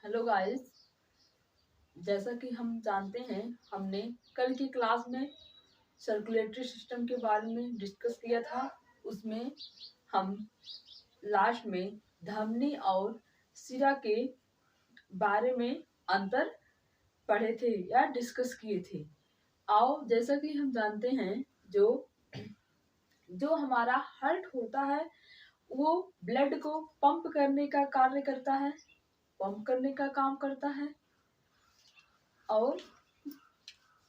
Hello guys. जैसा कि हम जानते हैं, हमने कल की क्लास में सर्कुलेटरी सिस्टम के बारे में डिस्कस किया था। उसमें हम लास्ट में धमनी और सिरा के बारे में अंतर पढ़े थे या डिस्कस किए थे। आओ, जैसा कि हम जानते हैं, जो जो हमारा हार्ट होता है वो ब्लड को पंप करने का कार्य करता है, पंप करने का काम करता है। और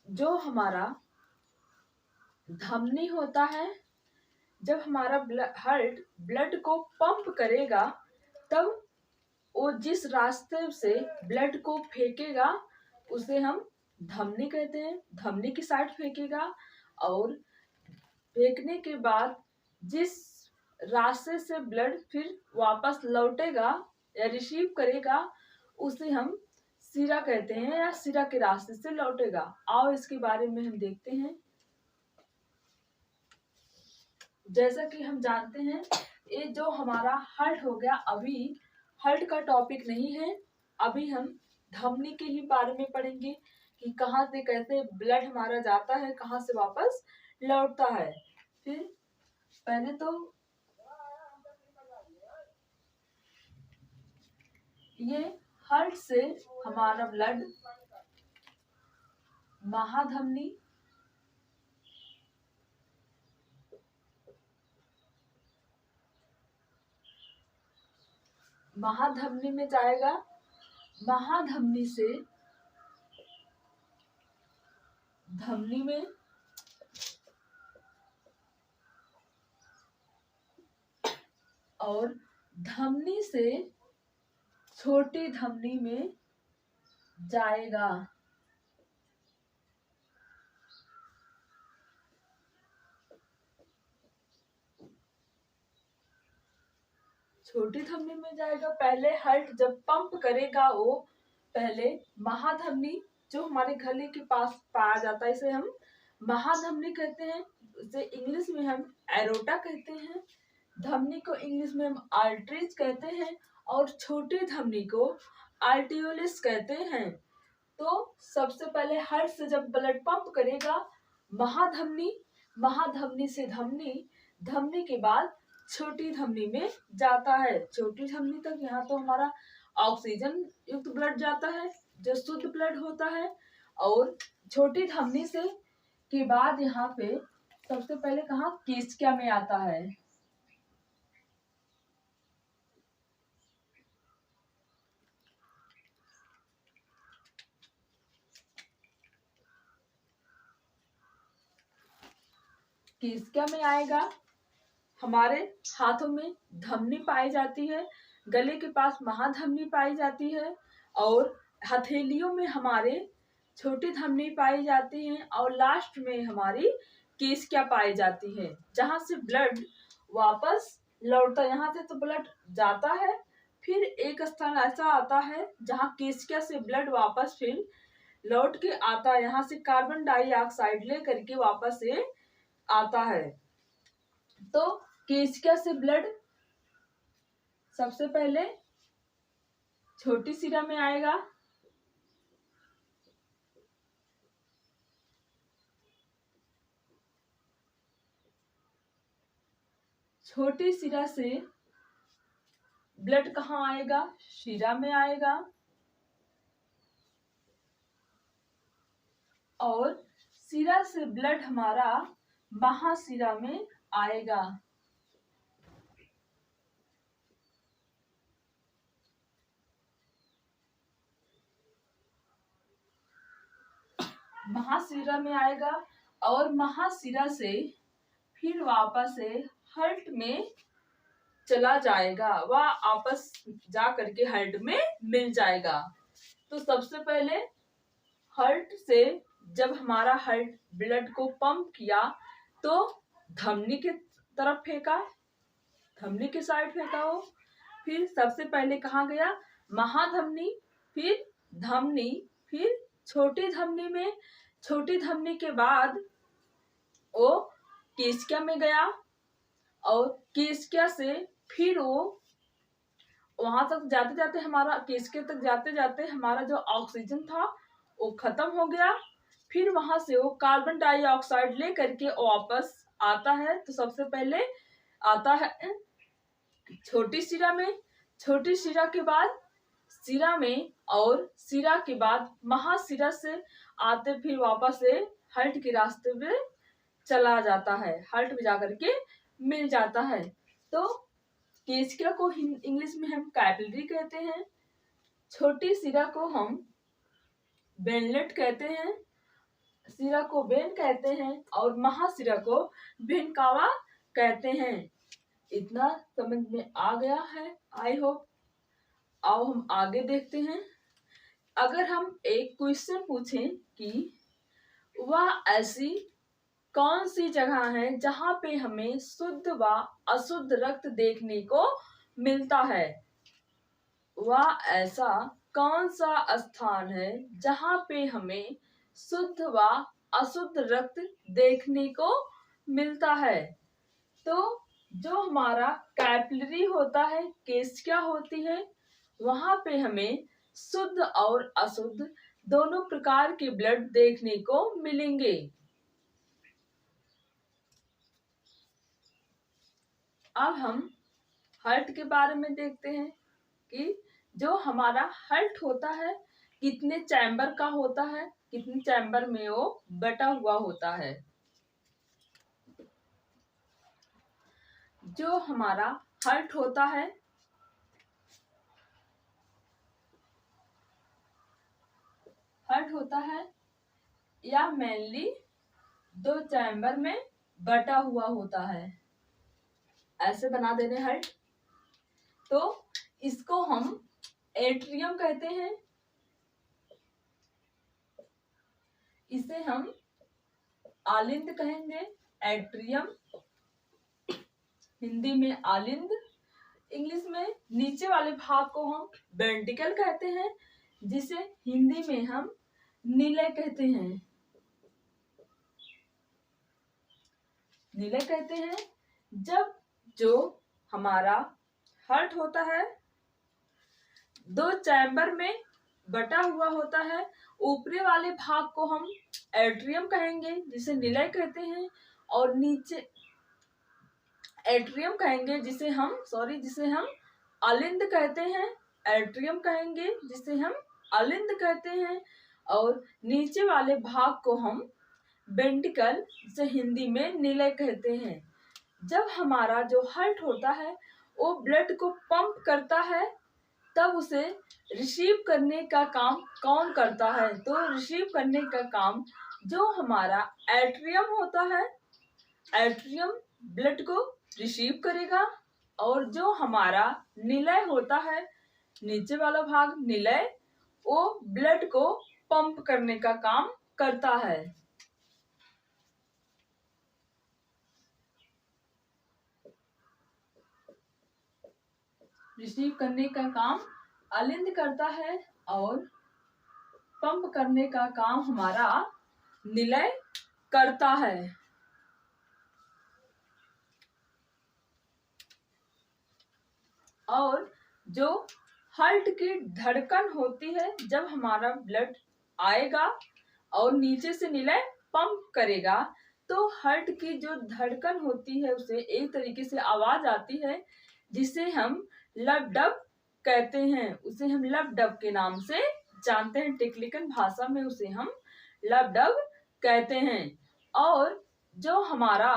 जो हमारा धमनी होता है, जब हमारा हार्ट ब्लड को पंप करेगा तब वो जिस रास्ते से ब्लड को फेंकेगा उसे हम धमनी कहते हैं। धमनी की साइड फेंकेगा और फेंकने के बाद जिस रास्ते से ब्लड फिर वापस लौटेगा या रिसीव करेगा उसे हम सिरा कहते हैं, या सिरा के रास्ते से लौटेगा। आओ इसके बारे में हम देखते हैं। जैसा कि हम जानते हैं, ये जो हमारा हार्ट हो गया, अभी हार्ट का टॉपिक नहीं है। अभी हम धमनी के ही बारे में पढ़ेंगे कि कहाँ से कैसे ब्लड हमारा जाता है, कहाँ से वापस लौटता है। फिर पहले तो ये हार्ट से हमारा ब्लड महाधमनी, महाधमनी में जाएगा। महाधमनी से धमनी में, और धमनी से छोटी धमनी में जाएगा। छोटी धमनी में जाएगा। पहले हार्ट जब पंप करेगा वो पहले महाधमनी, जो हमारे गले के पास पाया जाता है, इसे हम महाधमनी कहते हैं। इसे इंग्लिश में हम एरोटा कहते हैं। धमनी को इंग्लिश में हम आर्टरीज कहते हैं और छोटी धमनी को आर्टियोलिस कहते हैं। तो सबसे पहले हार्ट से जब ब्लड पंप करेगा महाधमनी, महाधमनी से धमनी, धमनी के बाद छोटी धमनी में जाता है। छोटी धमनी तक यहाँ तो हमारा ऑक्सीजन युक्त ब्लड जाता है जो शुद्ध ब्लड होता है। और छोटी धमनी से के बाद यहाँ पे सबसे पहले कहाँ केशिका में आता है। केशिका में आएगा। हमारे हाथों में धमनी पाई जाती है, गले के पास महाधमनी पाई जाती है और हथेलियों में हमारे छोटी धमनी पाई जाती है और लास्ट में हमारी केशिका पाई जाती है, जहां से ब्लड वापस लौटता। यहाँ से तो ब्लड जाता है, फिर एक स्थान ऐसा आता है जहाँ केशिका से ब्लड वापस फिर लौट के आता है। यहाँ से कार्बन डाइऑक्साइड ले करके वापस से आता है। तो केशिका से ब्लड सबसे पहले छोटी सिरा में आएगा। छोटी सिरा से ब्लड कहाँ आएगा? शिरा में आएगा। और सिरा से ब्लड हमारा महाशिरा में आएगा। महाशिरा में आएगा और महाशिरा से फिर वापस से हार्ट में चला जाएगा। वह आपस जा करके हार्ट में मिल जाएगा। तो सबसे पहले हार्ट से जब हमारा हार्ट ब्लड को पंप किया तो धमनी के तरफ फेंका, धमनी के साइड फेंका वो। फिर सबसे पहले कहाँ गया? महाधमनी, फिर धमनी, फिर छोटी धमनी में, छोटी धमनी के बाद वो केशिका में गया और केशिका से फिर वो वहां तक जाते जाते हमारा किसके तक जाते जाते हमारा जो ऑक्सीजन था वो खत्म हो गया। फिर वहां से वो कार्बन डाइऑक्साइड ले करके वापस आता है। तो सबसे पहले आता है छोटी शिरा में, छोटी शिरा के बाद शिरा में, और शिरा के बाद महाशिरा से आते फिर वापस से हल्ट के रास्ते में चला जाता है, हल्ट में जाकर के मिल जाता है। तो केशिका को इंग्लिश में हम कैपिलरी कहते हैं, छोटी शिरा को हम वेनलेट कहते हैं, शिरा को वेन कहते हैं, और महाशिरा को वेनकावा कहते हैं। इतना समझ में आ गया है आई होप। आओ हम आगे देखते हैं। अगर हम एक क्वेश्चन पूछें कि वह ऐसी कौन सी जगह है जहां पे हमें शुद्ध व अशुद्ध रक्त देखने को मिलता है, वह ऐसा कौन सा स्थान है जहां पे हमें शुद्ध व अशुद्ध रक्त देखने को मिलता है। तो जो हमारा कैपिलरी होता है, केशिका होती है, वहां पे हमें शुद्ध और अशुद्ध दोनों प्रकार के ब्लड देखने को मिलेंगे। अब हम हार्ट के बारे में देखते हैं कि जो हमारा हार्ट होता है कितने चैम्बर का होता है, कितने चैम्बर में वो बटा हुआ होता है। जो हमारा हार्ट होता है या मेनली दो चैम्बर में बटा हुआ होता है। ऐसे बना देने हार्ट। तो इसको हम एट्रियम कहते हैं, इसे हम आलिंद कहेंगे, एट्रियम हिंदी में आलिंद, इंग्लिश में नीचे वाले भाग को हम वेंट्रिकल कहते हैं, जिसे हिंदी में हम निलय कहते हैं, निलय कहते हैं। जब जो हमारा हार्ट होता है दो चैम्बर में बटा हुआ होता है, ऊपरी वाले भाग को हम एट्रियम कहेंगे जिसे निलय कहते हैं, और नीचे एट्रियम कहेंगे जिसे हम आलिंद कहते हैं, एट्रियम कहेंगे जिसे हम आलिंद कहते हैं, और नीचे वाले भाग को हम वेंट्रिकल जिसे हिंदी में निलय कहते हैं। जब हमारा जो हार्ट होता है वो ब्लड को पंप करता है, तब उसे रिसीव करने का काम कौन करता है? तो रिसीव करने का काम जो हमारा एट्रियम होता है, एट्रियम ब्लड को रिसीव करेगा, और जो हमारा निलय होता है, नीचे वाला भाग निलय, वो ब्लड को पंप करने का काम करता है। रिसीव करने का काम आलिंद करता है और पंप करने का काम हमारा निलय करता है। और जो हार्ट की धड़कन होती है, जब हमारा ब्लड आएगा और नीचे से निलय पंप करेगा, तो हार्ट की जो धड़कन होती है उसे एक तरीके से आवाज आती है जिसे हम लब डब कहते हैं, उसे हम लब डब के नाम से जानते हैं। टेक्निकल भाषा में उसे हम लब डब कहते हैं। और जो हमारा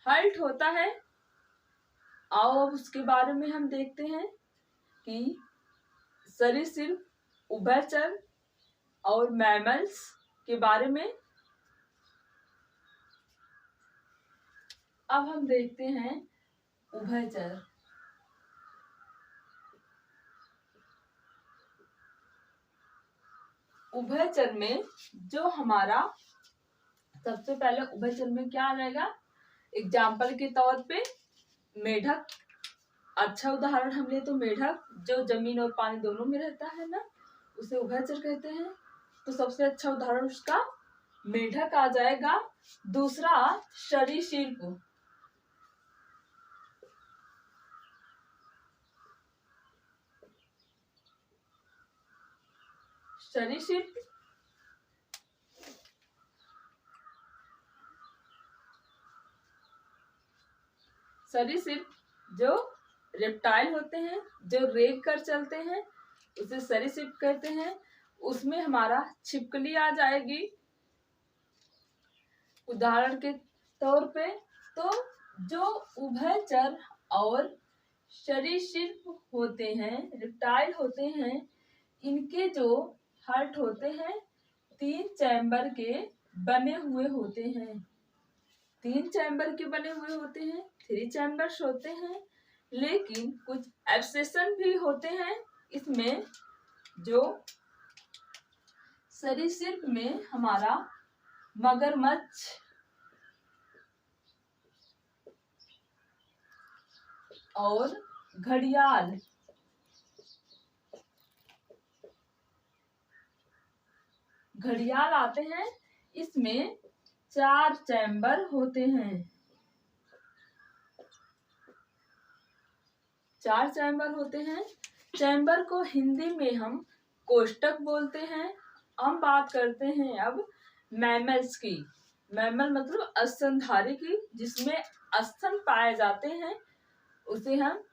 हार्ट होता है, आओ अब उसके बारे में हम देखते हैं कि सरीसृप, उभयचर और मैमल्स के बारे में। अब हम देखते हैं उभयचर। उभयचर में जो हमारा सबसे पहले उभयचर में क्या आ जाएगा? एग्जाम्पल के तौर पे मेढक, अच्छा उदाहरण हम ले तो मेढक जो जमीन और पानी दोनों में रहता है ना, उसे उभयचर कहते हैं। तो सबसे अच्छा उदाहरण उसका मेढक आ जाएगा। दूसरा सरीसृप, सरीसृप जो रेप्टाइल होते हैं, जो रेंग कर चलते हैं, उसे सरीसृप कहते हैं। उसमें हमारा छिपकली आ जाएगी उदाहरण के तौर पे। तो जो उभयचर और सरीसृप होते हैं, रेप्टाइल होते हैं, इनके जो हार्ट होते हैं 3 चैम्बर के बने हुए होते हैं। 3 चैम्बर के बने हुए होते हैं, 3 चैम्बर्स होते हैं। लेकिन कुछ एक्सेप्शन भी होते हैं इसमें। जो सरीसृप में हमारा मगरमच्छ और घड़ियाल आते हैं। इसमें 4 चैम्बर होते हैं। 4 चैम्बर होते हैं। चैम्बर को हिंदी में हम कोष्ठक बोलते हैं। हम बात करते हैं अब मैमल्स की। मैमल मतलब स्तनधारी की, जिसमें स्तन पाए जाते हैं, उसे हम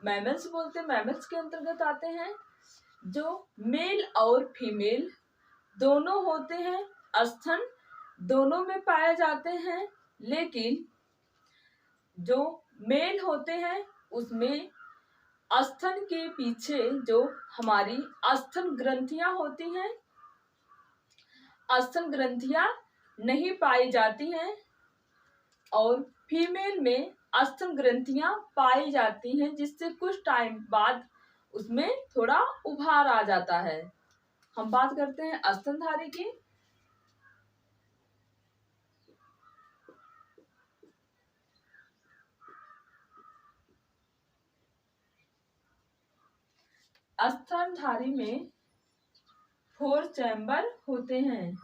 मैमल्स बोलते हैं। मैमल्स के अंतर्गत आते हैं जो मेल और फीमेल दोनों होते हैं। स्तन दोनों में पाए जाते हैं, लेकिन जो मेल होते हैं उसमें स्तन के पीछे जो हमारी स्तन ग्रंथियां होती हैं, स्तन ग्रंथियां नहीं पाई जाती हैं। और फीमेल में स्तन ग्रंथियां पाई जाती हैं, जिससे कुछ टाइम बाद उसमें थोड़ा उभार आ जाता है। हम बात करते हैं स्तनधारी की। स्तनधारी में 4 चैम्बर होते हैं।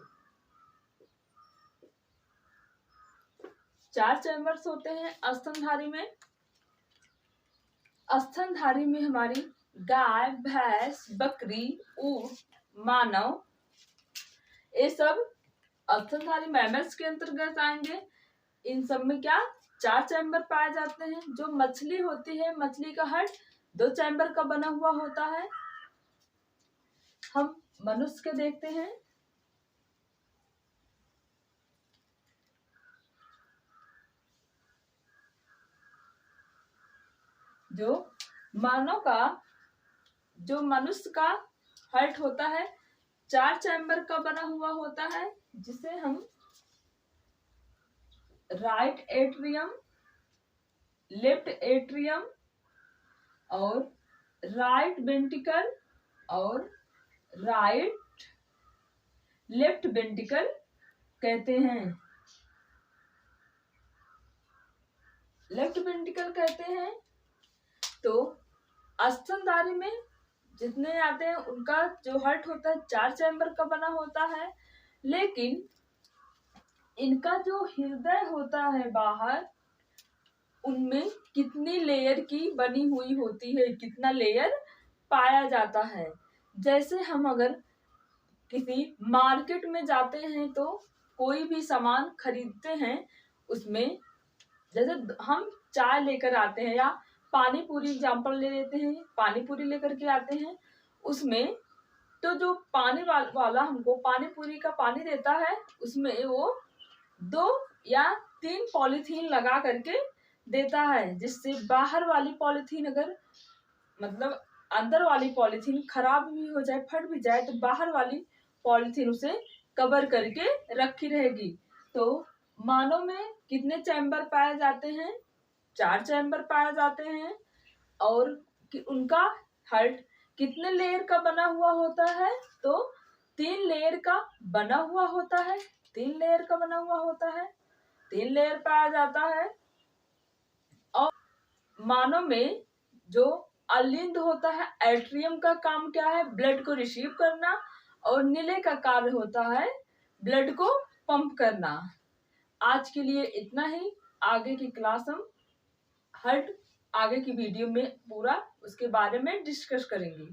4 चैम्बर्स होते हैं स्तनधारी में। स्तनधारी में हमारी गाय, भैंस, बकरी, ऊंट, मानव, ये सब स्तनधारी मैमल्स के अंतर्गत आएंगे। इन सब में क्या 4 चैम्बर पाए जाते हैं। जो मछली होती है, मछली का हार्ट 2 चैम्बर का बना हुआ होता है। हम मनुष्य के देखते हैं। जो मनुष्य का हार्ट होता है 4 चैम्बर का बना हुआ होता है, जिसे हम राइट एट्रियम, लेफ्ट एट्रियम और राइट वेंट्रिकल और राइट लेफ्ट वेंट्रिकल कहते हैं। लेफ्ट वेंट्रिकल कहते हैं। तो स्तनधारी में जितने आते हैं उनका जो हार्ट होता है 4 चैम्बर का बना होता है, लेकिन इनका जो हृदय होता है बाहर, उनमें कितनी लेयर की बनी हुई होती है, कितना लेयर पाया जाता है। जैसे हम अगर किसी मार्केट में जाते हैं तो कोई भी सामान खरीदते हैं, उसमें जैसे हम चाय लेकर आते हैं या पानी पूरी एग्जाम्पल ले लेते हैं, पानी पूरी लेकर के आते हैं, उसमें तो जो पानी वाला हमको पानी पूरी का पानी देता है, उसमें वो 2 या 3 पॉलीथीन लगा करके देता है, जिससे बाहर वाली पॉलीथीन अगर मतलब अंदर वाली पॉलीथीन खराब भी हो जाए, फट भी जाए, तो बाहर वाली पॉलीथीन उसे कवर करके रखी रहेगी। तो मानव में कितने चैम्बर पाए जाते हैं? 4 चैम्बर पाए जाते हैं। और कि उनका हार्ट कितने लेयर का बना हुआ होता है? तो 3 लेयर का बना हुआ होता है। 3 लेयर का बना हुआ होता है। 3 लेयर पाया जाता है। और मानव में जो अलिंद होता है, एट्रियम का काम क्या है? ब्लड को रिसीव करना। और नीले का कार्य होता है ब्लड को पंप करना। आज के लिए इतना ही। आगे की क्लास हम हार्ट आगे की वीडियो में पूरा उसके बारे में डिस्कस करेंगे।